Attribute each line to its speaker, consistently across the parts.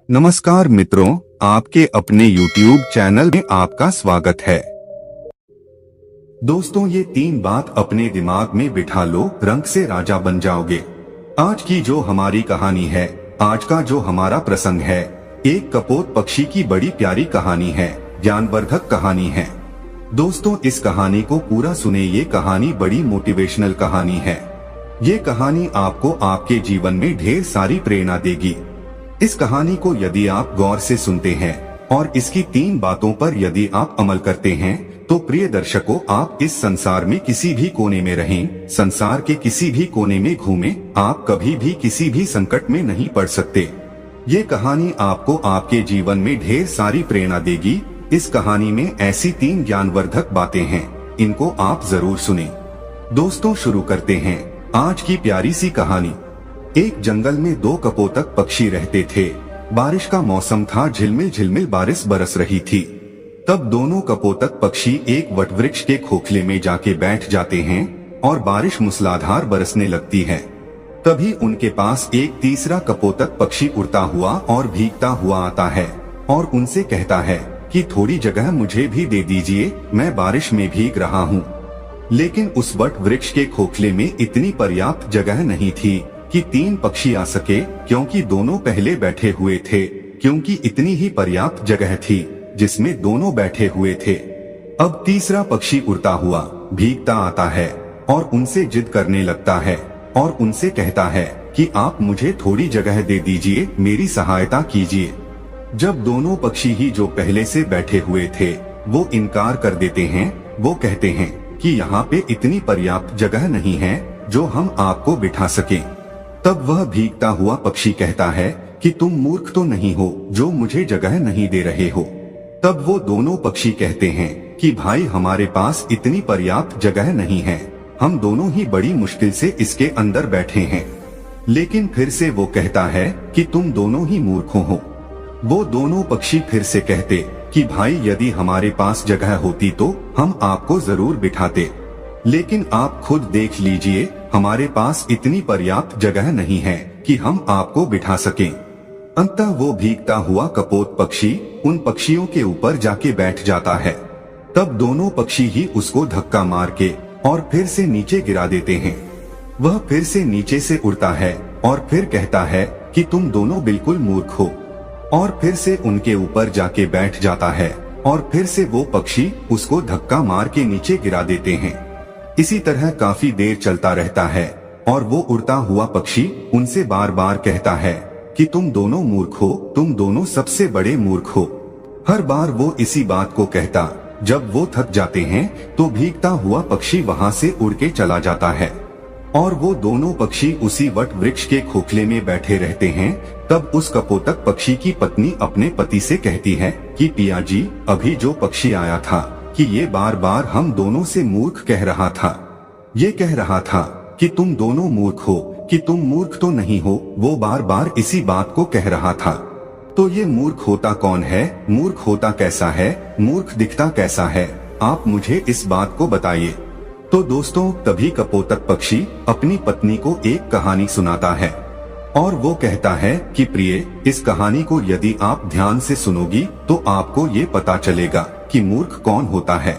Speaker 1: नमस्कार मित्रों, आपके अपने YouTube चैनल में आपका स्वागत है। दोस्तों, ये 3 बात अपने दिमाग में बिठा लो, रंग से राजा बन जाओगे। आज की जो हमारी कहानी है, आज का जो हमारा प्रसंग है, एक कपोत पक्षी की बड़ी प्यारी कहानी है, ज्ञानवर्धक कहानी है। दोस्तों, इस कहानी को पूरा सुने, ये कहानी बड़ी मोटिवेशनल कहानी है। ये कहानी आपको आपके जीवन में ढेर सारी प्रेरणा देगी। इस कहानी को यदि आप गौर से सुनते हैं और इसकी 3 बातों पर यदि आप अमल करते हैं, तो प्रिय दर्शकों, आप इस संसार में किसी भी कोने में रहें, संसार के किसी भी कोने में घूमें, आप कभी भी किसी भी संकट में नहीं पड़ सकते। ये कहानी आपको आपके जीवन में ढेर सारी प्रेरणा देगी। इस कहानी में ऐसी 3 ज्ञानवर्धक बातें हैं, इनको आप जरूर सुनें। दोस्तों, शुरू करते हैं आज की प्यारी सी कहानी। एक जंगल में 2 कपोतक पक्षी रहते थे। बारिश का मौसम था, झिलमिल झिलमिल बारिश बरस रही थी। तब दोनों कपोतक पक्षी एक वटवृक्ष के खोखले में जाके बैठ जाते हैं और बारिश मूसलाधार बरसने लगती है। तभी उनके पास एक तीसरा कपोतक पक्षी उड़ता हुआ और भीगता हुआ आता है और उनसे कहता है कि थोड़ी जगह मुझे भी दे दीजिए, मैं बारिश में भीग रहा हूँ। लेकिन उस वटवृक्ष के खोखले में इतनी पर्याप्त जगह नहीं थी कि 3 पक्षी आ सके, क्योंकि दोनों पहले बैठे हुए थे, क्योंकि इतनी ही पर्याप्त जगह थी जिसमें दोनों बैठे हुए थे। अब तीसरा पक्षी उड़ता हुआ भीगता आता है और उनसे जिद करने लगता है और उनसे कहता है कि आप मुझे थोड़ी जगह दे दीजिए, मेरी सहायता कीजिए। जब दोनों पक्षी ही जो पहले से बैठे हुए थे वो इनकार कर देते हैं, वो कहते हैं कि यहाँ पे इतनी पर्याप्त जगह नहीं है जो हम आपको बिठा सकें। तब वह भीगता हुआ पक्षी कहता है कि तुम मूर्ख तो नहीं हो जो मुझे जगह नहीं दे रहे हो। तब वो दोनों पक्षी कहते हैं कि भाई, हमारे पास इतनी पर्याप्त जगह नहीं है, हम दोनों ही बड़ी मुश्किल से इसके अंदर बैठे हैं। लेकिन फिर से वो कहता है कि तुम दोनों ही मूर्ख हो। वो दोनों पक्षी फिर से कहते कि भाई, यदि हमारे पास जगह होती तो हम आपको जरूर बिठाते, लेकिन आप खुद देख लीजिए, हमारे पास इतनी पर्याप्त जगह नहीं है कि हम आपको बिठा सकें। अंततः वो भीगता हुआ कपोत पक्षी उन पक्षियों के ऊपर जाके बैठ जाता है। तब दोनों पक्षी ही उसको धक्का मार के और फिर से नीचे गिरा देते हैं। वह फिर से नीचे से उड़ता है और फिर कहता है कि तुम दोनों बिल्कुल मूर्ख हो, और फिर से उनके ऊपर जाके बैठ जाता है और फिर से वो पक्षी उसको धक्का मार के नीचे गिरा देते हैं। इसी तरह काफी देर चलता रहता है और वो उड़ता हुआ पक्षी उनसे बार बार कहता है कि तुम दोनों मूर्ख हो, तुम दोनों सबसे बड़े मूर्ख हो। हर बार वो इसी बात को कहता। जब वो थक जाते हैं तो भीगता हुआ पक्षी वहाँ से उड़ के चला जाता है और वो दोनों पक्षी उसी वट वृक्ष के खोखले में बैठे रहते हैं। तब उस कपोतक पक्षी की पत्नी अपने पति से कहती है कि पिया जी, अभी जो पक्षी आया था कि ये बार बार हम दोनों से मूर्ख कह रहा था। ये कह रहा था कि तुम दोनों मूर्ख हो, कि तुम मूर्ख तो नहीं हो, वो बार बार इसी बात को कह रहा था। तो ये मूर्ख होता कौन है? मूर्ख होता कैसा है? मूर्ख दिखता कैसा है? आप मुझे इस बात को बताइए। तो दोस्तों, तभी कपोतक पक्षी अपनी पत्नी को एक कहानी सुनाता है और वो कहता है कि प्रिय, इस कहानी को यदि आप ध्यान से सुनोगी तो आपको ये पता चलेगा कि मूर्ख कौन होता है।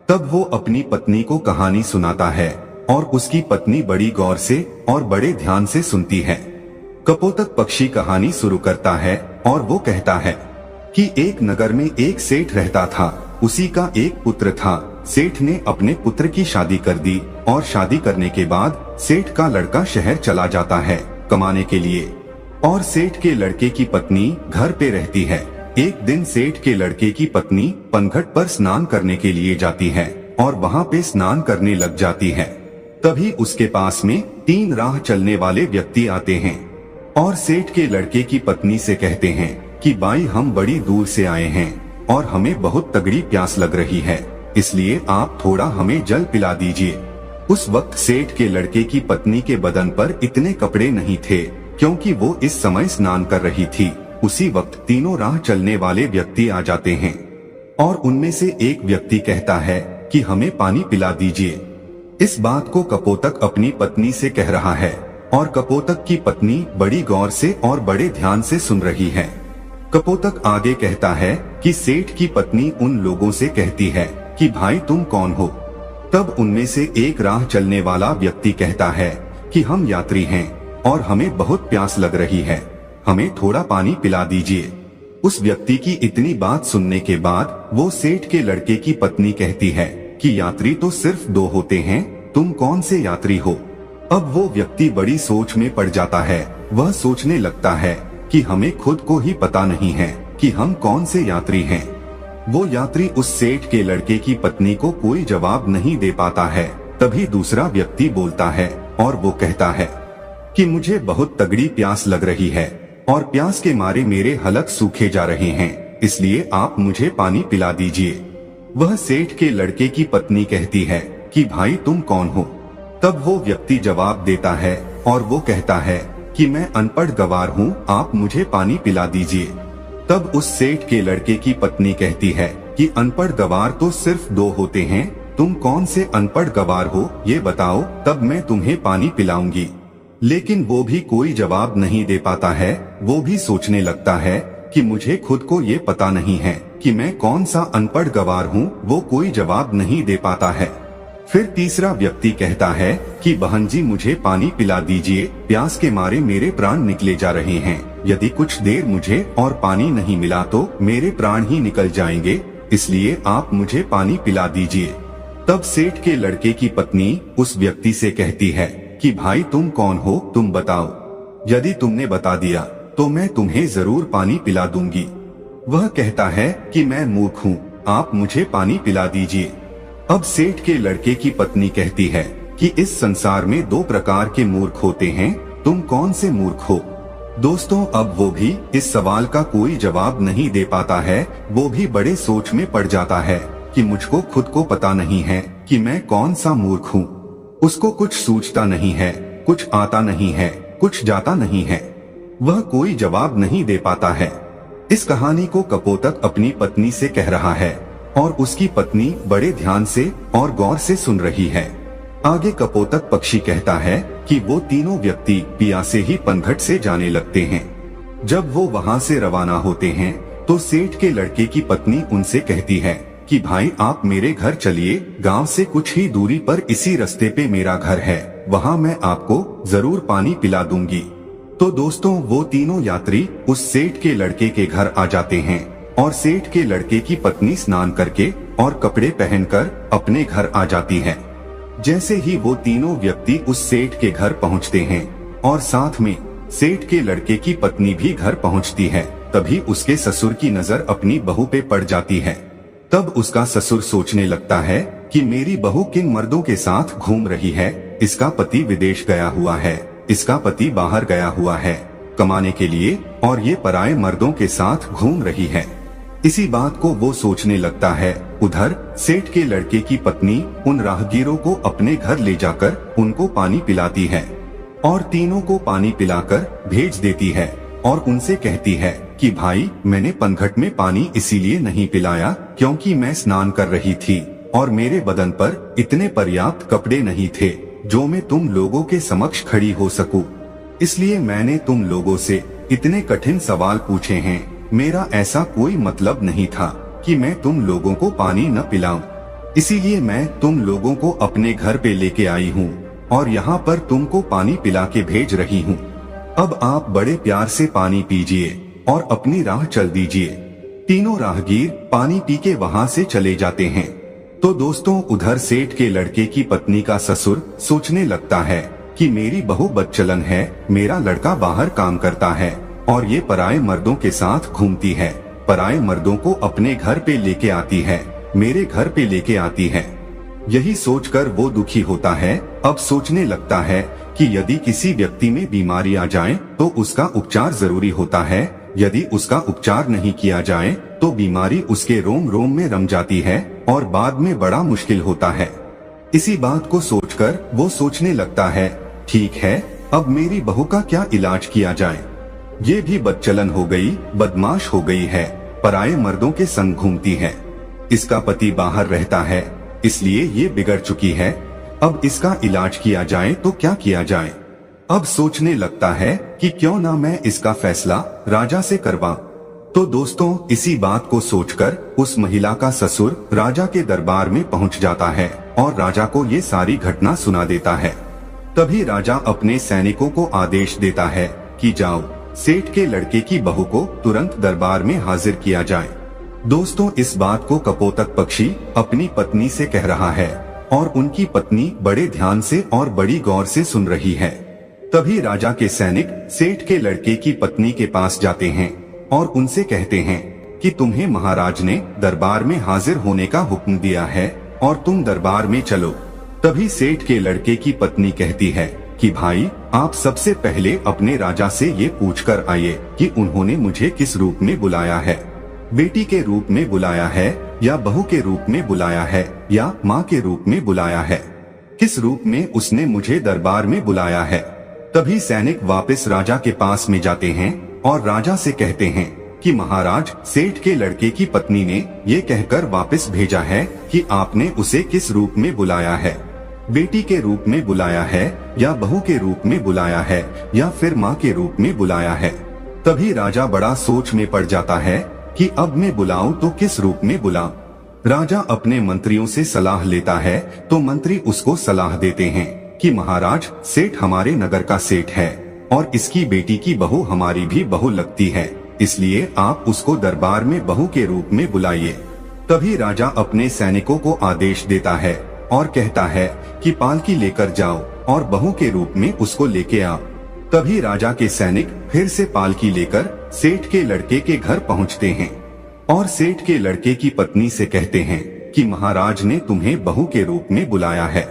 Speaker 1: तब वो अपनी पत्नी को कहानी सुनाता है और उसकी पत्नी बड़ी गौर से और बड़े ध्यान से सुनती है। कपोतक पक्षी कहानी शुरू करता है और वो कहता है कि एक नगर में एक सेठ रहता था। उसी का एक पुत्र था। सेठ ने अपने पुत्र की शादी कर दी और शादी करने के बाद सेठ का लड़का शहर चला जाता है कमाने के लिए, और सेठ के लड़के की पत्नी घर पे रहती है। एक दिन सेठ के लड़के की पत्नी पनघट पर स्नान करने के लिए जाती है और वहाँ पे स्नान करने लग जाती है। तभी उसके पास में 3 राह चलने वाले व्यक्ति आते हैं और सेठ के लड़के की पत्नी से कहते हैं कि बाई, हम बड़ी दूर से आए हैं और हमें बहुत तगड़ी प्यास लग रही है, इसलिए आप थोड़ा हमें जल पिला दीजिए। उस वक्त सेठ के लड़के की पत्नी के बदन पर इतने कपड़े नहीं थे, क्योंकि वो इस समय स्नान कर रही थी। उसी वक्त 3 राह चलने वाले व्यक्ति आ जाते हैं और उनमें से एक व्यक्ति कहता है कि हमें पानी पिला दीजिए। इस बात को कपोतक अपनी पत्नी से कह रहा है और कपोतक की पत्नी बड़ी गौर से और बड़े ध्यान से सुन रही है। कपोतक आगे कहता है कि सेठ की पत्नी उन लोगों से कहती है कि भाई तुम कौन हो। तब उनमें से एक राह चलने वाला व्यक्ति कहता है कि हम यात्री हैं और हमें बहुत प्यास लग रही है, हमें थोड़ा पानी पिला दीजिए। उस व्यक्ति की इतनी बात सुनने के बाद वो सेठ के लड़के की पत्नी कहती है कि यात्री तो सिर्फ 2 होते हैं, तुम कौन से यात्री हो। अब वो व्यक्ति बड़ी सोच में पड़ जाता है। वह सोचने लगता है कि हमें खुद को ही पता नहीं है कि हम कौन से यात्री हैं। वो यात्री उस सेठ के लड़के की पत्नी को कोई जवाब नहीं दे पाता है। तभी दूसरा व्यक्ति बोलता है और वो कहता है कि मुझे बहुत तगड़ी प्यास लग रही है और प्यास के मारे मेरे हलक सूखे जा रहे हैं, इसलिए आप मुझे पानी पिला दीजिए। वह सेठ के लड़के की पत्नी कहती है कि भाई तुम कौन हो। तब वो व्यक्ति जवाब देता है और वो कहता है कि मैं अनपढ़ गवार हूँ, आप मुझे पानी पिला दीजिए। तब उस सेठ के लड़के की पत्नी कहती है कि अनपढ़ गवार तो सिर्फ 2 होते हैं, तुम कौन से अनपढ़ गवार हो ये बताओ, तब मैं तुम्हें पानी पिलाऊंगी। लेकिन वो भी कोई जवाब नहीं दे पाता है। वो भी सोचने लगता है कि मुझे खुद को ये पता नहीं है कि मैं कौन सा अनपढ़ गवार हूँ। वो कोई जवाब नहीं दे पाता है। फिर तीसरा व्यक्ति कहता है कि बहन जी मुझे पानी पिला दीजिए, प्यास के मारे मेरे प्राण निकले जा रहे हैं, यदि कुछ देर मुझे और पानी नहीं मिला तो मेरे प्राण ही निकल जाएंगे, इसलिए आप मुझे पानी पिला दीजिए। तब सेठ के लड़के की पत्नी उस व्यक्ति से कहती है कि भाई तुम कौन हो, तुम बताओ, यदि तुमने बता दिया तो मैं तुम्हें जरूर पानी पिला दूंगी। वह कहता है कि मैं मूर्ख हूँ, आप मुझे पानी पिला दीजिए। अब सेठ के लड़के की पत्नी कहती है कि इस संसार में 2 प्रकार के मूर्ख होते हैं, तुम कौन से मूर्ख हो। दोस्तों अब वो भी इस सवाल का कोई जवाब नहीं दे पाता है। वो भी बड़े सोच में पड़ जाता है कि मुझको खुद को पता नहीं है कि मैं कौन सा मूर्ख हूँ। उसको कुछ सूझता नहीं है, कुछ आता नहीं है, कुछ जाता नहीं है। वह कोई जवाब नहीं दे पाता है। इस कहानी को कपोतक अपनी पत्नी से कह रहा है और उसकी पत्नी बड़े ध्यान से और गौर से सुन रही है। आगे कपोतक पक्षी कहता है कि वो तीनों व्यक्ति पियासे ही पनघट से जाने लगते हैं। जब वो वहाँ से रवाना होते हैं तो सेठ के लड़के की पत्नी उनसे कहती है कि भाई आप मेरे घर चलिए, गांव से कुछ ही दूरी पर इसी रास्ते पे मेरा घर है, वहाँ मैं आपको जरूर पानी पिला दूंगी। तो दोस्तों वो तीनों यात्री उस सेठ के लड़के के घर आ जाते हैं और सेठ के लड़के की पत्नी स्नान करके और कपड़े पहनकर अपने घर आ जाती है। जैसे ही वो तीनों व्यक्ति उस सेठ के घर पहुँचते हैं और साथ में सेठ के लड़के की पत्नी भी घर पहुँचती है, तभी उसके ससुर की नजर अपनी बहू पे पड़ जाती है। तब उसका ससुर सोचने लगता है कि मेरी बहू किन मर्दों के साथ घूम रही है, इसका पति विदेश गया हुआ है, इसका पति बाहर गया हुआ है कमाने के लिए और ये पराये मर्दों के साथ घूम रही है। इसी बात को वो सोचने लगता है। उधर सेठ के लड़के की पत्नी उन राहगीरों को अपने घर ले जाकर उनको पानी पिलाती है और तीनों को पानी पिलाकर भेज देती है और उनसे कहती है कि भाई मैंने पनघट में पानी इसीलिए नहीं पिलाया क्योंकि मैं स्नान कर रही थी और मेरे बदन पर इतने पर्याप्त कपड़े नहीं थे जो मैं तुम लोगों के समक्ष खड़ी हो सकूं। इसलिए मैंने तुम लोगों से इतने कठिन सवाल पूछे हैं। मेरा ऐसा कोई मतलब नहीं था कि मैं तुम लोगों को पानी न पिलाऊं, इसीलिए मैं तुम लोगों को अपने घर पे लेके आई हूँ और यहाँ पर तुमको पानी पिला के भेज रही हूँ। अब आप बड़े प्यार से पानी पीजिए और अपनी राह चल दीजिए। तीनों राहगीर पानी पी के वहाँ से चले जाते हैं। तो दोस्तों उधर सेठ के लड़के की पत्नी का ससुर सोचने लगता है कि मेरी बहू बदचलन है, मेरा लड़का बाहर काम करता है और ये पराये मर्दों के साथ घूमती है, पराये मर्दों को अपने घर पे लेके आती है, मेरे घर पे लेके आती है। यही सोचकर वो दुखी होता है। अब सोचने लगता है कि यदि किसी व्यक्ति में बीमारी आ जाए तो उसका उपचार जरूरी होता है, यदि उसका उपचार नहीं किया जाए तो बीमारी उसके रोम रोम में रम जाती है और बाद में बड़ा मुश्किल होता है। इसी बात को सोचकर वो सोचने लगता है, ठीक है अब मेरी बहू का क्या इलाज किया जाए। ये भी बदचलन हो गई, बदमाश हो गई है, पराये मर्दों के संग घूमती है, इसका पति बाहर रहता है इसलिए ये बिगड़ चुकी है। अब इसका इलाज किया जाए तो क्या किया जाए। अब सोचने लगता है कि क्यों ना मैं इसका फैसला राजा से करवाऊं। तो दोस्तों, इसी बात को सोचकर उस महिला का ससुर राजा के दरबार में पहुंच जाता है और राजा को ये सारी घटना सुना देता है। तभी राजा अपने सैनिकों को आदेश देता है कि जाओ, सेठ के लड़के की बहू को तुरंत दरबार में हाजिर किया जाए। दोस्तों, इस बात को कपोतक पक्षी अपनी पत्नी से कह रहा है और उनकी पत्नी बड़े ध्यान से और बड़ी गौर से सुन रही है। तभी राजा के सैनिक सेठ के लड़के की पत्नी के पास जाते हैं और उनसे कहते हैं कि तुम्हें महाराज ने दरबार में हाजिर होने का हुक्म दिया है और तुम दरबार में चलो। तभी सेठ के लड़के की पत्नी कहती है कि भाई, आप सबसे पहले अपने राजा से ये पूछकर आइए कि उन्होंने मुझे किस रूप में बुलाया है, बेटी के रूप में बुलाया है या बहू के रूप में बुलाया है या माँ के रूप में बुलाया है, किस रूप में उसने मुझे दरबार में बुलाया है। तभी सैनिक वापस राजा के पास में जाते हैं और राजा से कहते हैं कि महाराज, सेठ के लड़के की पत्नी ने ये कहकर वापस भेजा है कि आपने उसे किस रूप में बुलाया है, बेटी के रूप में बुलाया है या बहू के रूप में बुलाया है या फिर माँ के रूप में बुलाया है। तभी राजा बड़ा सोच में पड़ जाता है कि अब मैं बुलाऊं तो किस रूप में बुलाऊं। राजा अपने मंत्रियों से सलाह लेता है तो मंत्री उसको सलाह देते हैं कि महाराज, सेठ हमारे नगर का सेठ है और इसकी बेटी की बहू हमारी भी बहू लगती है, इसलिए आप उसको दरबार में बहू के रूप में बुलाइए। तभी राजा अपने सैनिकों को आदेश देता है और कहता है कि पालकी लेकर जाओ और बहू के रूप में उसको लेके आओ। तभी राजा के सैनिक फिर से पालकी लेकर सेठ के लड़के के घर पहुंचते हैं और सेठ के लड़के की पत्नी से कहते हैं कि महाराज ने तुम्हें बहू के रूप में बुलाया है।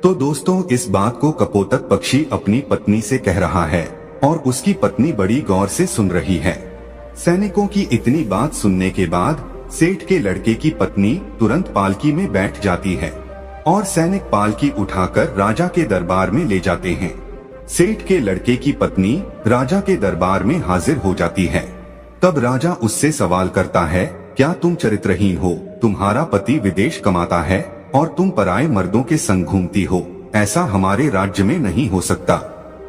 Speaker 1: तो दोस्तों, इस बात को कपोतक पक्षी अपनी पत्नी से कह रहा है और उसकी पत्नी बड़ी गौर से सुन रही है। सैनिकों की इतनी बात सुनने के बाद सेठ के लड़के की पत्नी तुरंत पालकी में बैठ जाती है और सैनिक पालकी उठाकर राजा के दरबार में ले जाते हैं। सेठ के लड़के की पत्नी राजा के दरबार में हाजिर हो जाती है। तब राजा उससे सवाल करता है, क्या तुम चरित्रहीन हो? तुम्हारा पति विदेश कमाता है और तुम पराये मर्दों के संग घूमती हो। ऐसा हमारे राज्य में नहीं हो सकता।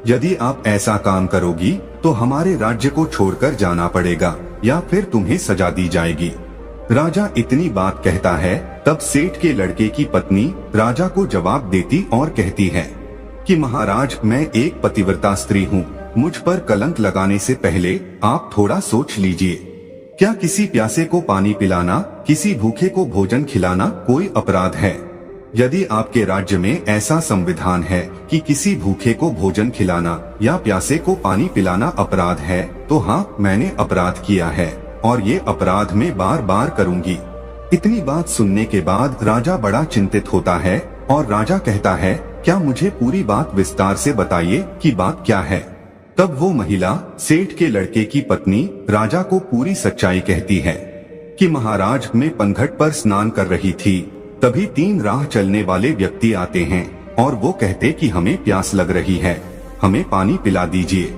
Speaker 1: यदि आप ऐसा काम करोगी तो हमारे राज्य को छोड़कर जाना पड़ेगा या फिर तुम्हें सजा दी जाएगी। राजा इतनी बात कहता है तब सेठ के लड़के की पत्नी राजा को जवाब देती और कहती है कि महाराज, मैं एक पतिव्रता स्त्री हूँ, मुझ पर कलंक लगाने से पहले आप थोड़ा सोच लीजिए। क्या किसी प्यासे को पानी पिलाना, किसी भूखे को भोजन खिलाना कोई अपराध है? यदि आपके राज्य में ऐसा संविधान है कि किसी भूखे को भोजन खिलाना या प्यासे को पानी पिलाना अपराध है, तो हाँ, मैंने अपराध किया है और ये अपराध मैं बार बार करूंगी। इतनी बात सुनने के बाद राजा बड़ा चिंतित होता है और राजा कहता है, क्या मुझे पूरी बात विस्तार से बताइए कि बात क्या है। तब वो महिला सेठ के लड़के की पत्नी राजा को पूरी सच्चाई कहती है कि महाराज, मैं पनघट पर स्नान कर रही थी, तभी 3 राह चलने वाले व्यक्ति आते हैं और वो कहते कि हमें प्यास लग रही है, हमें पानी पिला दीजिए।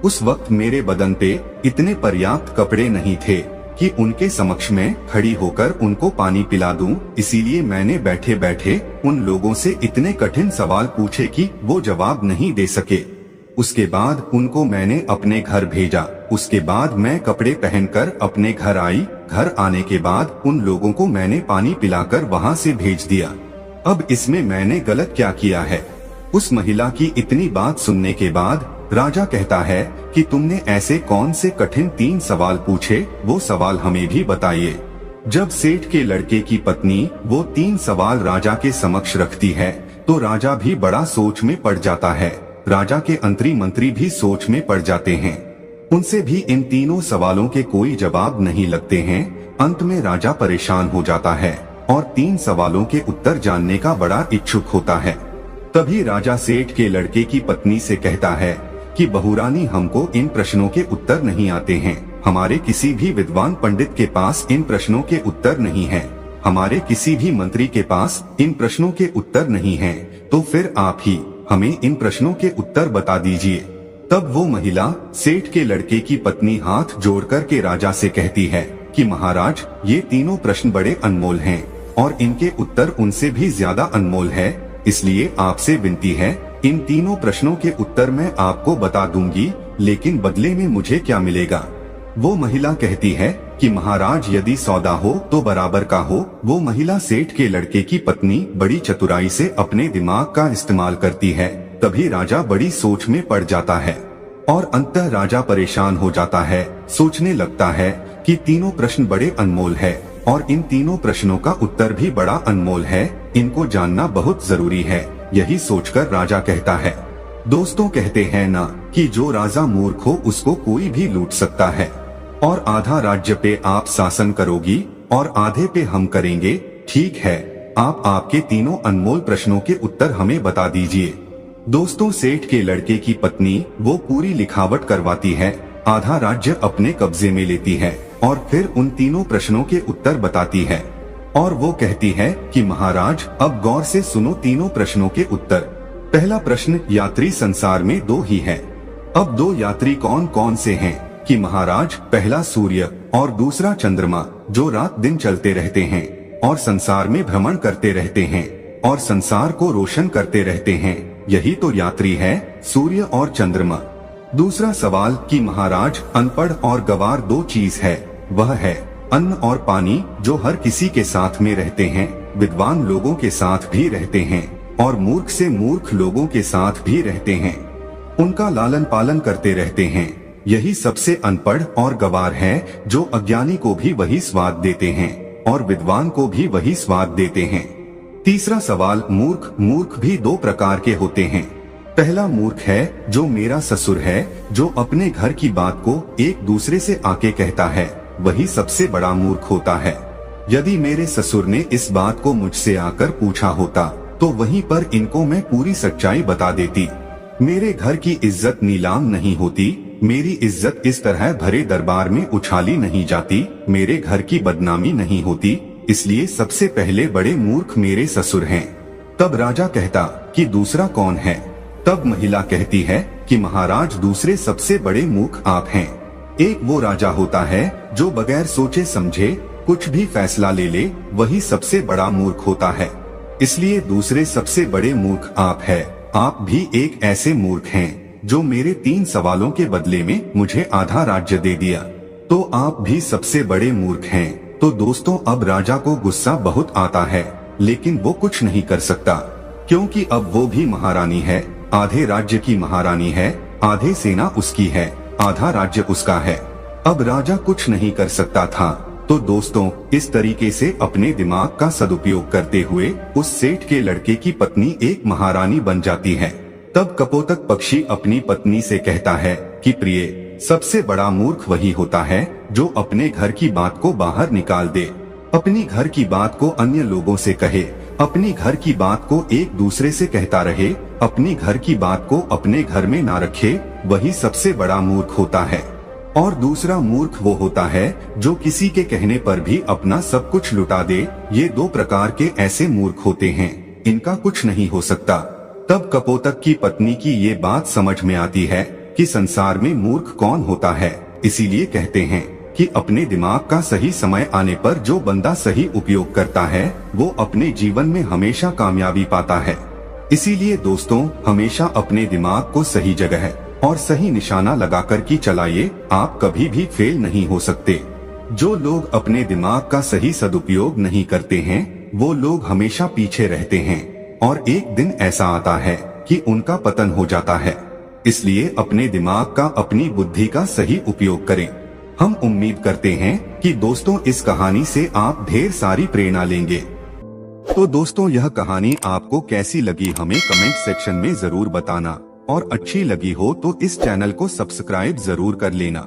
Speaker 1: उस वक्त मेरे बदन पे इतने पर्याप्त कपड़े नहीं थे कि उनके समक्ष में खड़ी होकर उनको पानी पिला दूं, इसीलिए मैंने बैठे बैठे उन लोगों से इतने कठिन सवाल पूछे कि वो जवाब नहीं दे सके। उसके बाद उनको मैंने अपने घर भेजा। उसके बाद मैं कपड़े पहनकर अपने घर आई। घर आने के बाद उन लोगों को मैंने पानी पिलाकर वहाँ से भेज दिया। अब इसमें मैंने गलत क्या किया है? उस महिला की इतनी बात सुनने के बाद राजा कहता है कि तुमने ऐसे कौन से कठिन 3 सवाल पूछे, वो सवाल हमें भी बताइए। जब सेठ के लड़के की पत्नी वो 3 सवाल राजा के समक्ष रखती है तो राजा भी बड़ा सोच में पड़ जाता है। राजा के अंतरी मंत्री भी सोच में पड़ जाते हैं। उनसे भी इन तीनों सवालों के कोई जवाब नहीं लगते हैं। अंत में राजा परेशान हो जाता है और 3 सवालों के उत्तर जानने का बड़ा इच्छुक होता है। तभी राजा सेठ के लड़के की पत्नी से कहता है कि बहुरानी, हमको इन प्रश्नों के उत्तर नहीं आते हैं। हमारे किसी भी विद्वान पंडित के पास इन प्रश्नों के उत्तर नहीं है। हमारे किसी भी मंत्री के पास इन प्रश्नों के उत्तर नहीं है। तो फिर आप ही हमें इन प्रश्नों के उत्तर बता दीजिए। तब वो महिला सेठ के लड़के की पत्नी हाथ जोड़कर के राजा से कहती है कि महाराज, ये तीनों प्रश्न बड़े अनमोल हैं और इनके उत्तर उनसे भी ज्यादा अनमोल है, इसलिए आपसे विनती है, इन तीनों प्रश्नों के उत्तर मैं आपको बता दूंगी, लेकिन बदले में मुझे क्या मिलेगा? वो महिला कहती है कि महाराज यदि सौदा हो तो बराबर का हो। वो महिला सेठ के लड़के की पत्नी बड़ी चतुराई से अपने दिमाग का इस्तेमाल करती है। तभी राजा बड़ी सोच में पड़ जाता है और अंततः राजा परेशान हो जाता है। सोचने लगता है कि तीनों प्रश्न बड़े अनमोल है और इन तीनों प्रश्नों का उत्तर भी बड़ा अनमोल है। इनको जानना बहुत जरूरी है। यही सोचकर राजा कहता है, दोस्तों कहते हैं ना कि जो राजा मूर्ख हो उसको कोई भी लूट सकता है। और आधा राज्य पे आप शासन करोगी और आधे पे हम करेंगे। ठीक है, आप आपके तीनों अनमोल प्रश्नों के उत्तर हमें बता दीजिए। दोस्तों सेठ के लड़के की पत्नी वो पूरी लिखावट करवाती है, आधा राज्य अपने कब्जे में लेती है और फिर उन तीनों प्रश्नों के उत्तर बताती है। और वो कहती है कि महाराज अब गौर से सुनो तीनों प्रश्नों के उत्तर। पहला प्रश्न, यात्री संसार में दो ही हैं। अब दो यात्री कौन कौन से हैं? कि महाराज पहला सूर्य और दूसरा चंद्रमा जो रात दिन चलते रहते हैं और संसार में भ्रमण करते रहते हैं और संसार को रोशन करते रहते हैं। यही तो यात्री है, सूर्य और चंद्रमा। दूसरा सवाल कि महाराज अनपढ़ और गवार दो चीज है, वह है अन्न और पानी जो हर किसी के साथ में रहते हैं, विद्वान लोगों के साथ भी रहते हैं और मूर्ख से मूर्ख लोगों के साथ भी रहते हैं। उनका लालन पालन करते रहते हैं। यही सबसे अनपढ़ और गवार है जो अज्ञानी को भी वही स्वाद देते हैं और विद्वान को भी वही स्वाद देते हैं। तीसरा सवाल, मूर्ख भी दो प्रकार के होते हैं। पहला मूर्ख है जो मेरा ससुर है, जो अपने घर की बात को एक दूसरे से आके कहता है, वही सबसे बड़ा मूर्ख होता है। यदि मेरे ससुर ने इस बात को मुझसे आकर पूछा होता तो वहीं पर इनको मैं पूरी सच्चाई बता देती। मेरे घर की इज्जत नीलाम नहीं होती, मेरी इज्जत इस तरह भरे दरबार में उछाली नहीं जाती, मेरे घर की बदनामी नहीं होती, इसलिए सबसे पहले बड़े मूर्ख मेरे ससुर हैं। तब राजा कहता कि दूसरा कौन है? तब महिला कहती है कि महाराज दूसरे सबसे बड़े मूर्ख आप हैं। एक वो राजा होता है जो बगैर सोचे समझे कुछ भी फैसला ले ले, वही सबसे बड़ा मूर्ख होता है। इसलिए दूसरे सबसे बड़े मूर्ख आप है। आप भी एक ऐसे मूर्ख हैं जो मेरे 3 सवालों के बदले में मुझे आधा राज्य दे दिया, तो आप भी सबसे बड़े मूर्ख हैं। तो दोस्तों अब राजा को गुस्सा बहुत आता है, लेकिन वो कुछ नहीं कर सकता क्योंकि अब वो भी महारानी है, आधे राज्य की महारानी है, आधे सेना उसकी है, आधा राज्य उसका है। अब राजा कुछ नहीं कर सकता था। तो दोस्तों इस तरीके से अपने दिमाग का सदुपयोग करते हुए उस सेठ के लड़के की पत्नी एक महारानी बन जाती है। तब कपोतक पक्षी अपनी पत्नी से कहता है कि प्रिय, सबसे बड़ा मूर्ख वही होता है जो अपने घर की बात को बाहर निकाल दे, अपनी घर की बात को अन्य लोगों से कहे, अपनी घर की बात को एक दूसरे से कहता रहे, अपनी घर की बात को अपने घर में ना रखे, वही सबसे बड़ा मूर्ख होता है। और दूसरा मूर्ख वो होता है जो किसी के कहने पर भी अपना सब कुछ लुटा दे। ये 2 प्रकार के ऐसे मूर्ख होते हैं, इनका कुछ नहीं हो सकता। तब कपोतक की पत्नी की ये बात समझ में आती है कि संसार में मूर्ख कौन होता है। इसीलिए कहते हैं कि अपने दिमाग का सही समय आने पर जो बंदा सही उपयोग करता है वो अपने जीवन में हमेशा कामयाबी पाता है। इसीलिए दोस्तों हमेशा अपने दिमाग को सही जगह और सही निशाना लगाकर की चलाइए, आप कभी भी फेल नहीं हो सकते। जो लोग अपने दिमाग का सही सदुपयोग नहीं करते हैं वो लोग हमेशा पीछे रहते हैं और एक दिन ऐसा आता है कि उनका पतन हो जाता है। इसलिए अपने दिमाग का, अपनी बुद्धि का सही उपयोग करें। हम उम्मीद करते हैं कि दोस्तों इस कहानी से आप ढेर सारी प्रेरणा लेंगे। तो दोस्तों यह कहानी आपको कैसी लगी हमें कमेंट सेक्शन में जरूर बताना और अच्छी लगी हो तो इस चैनल को सब्सक्राइब जरूर कर लेना।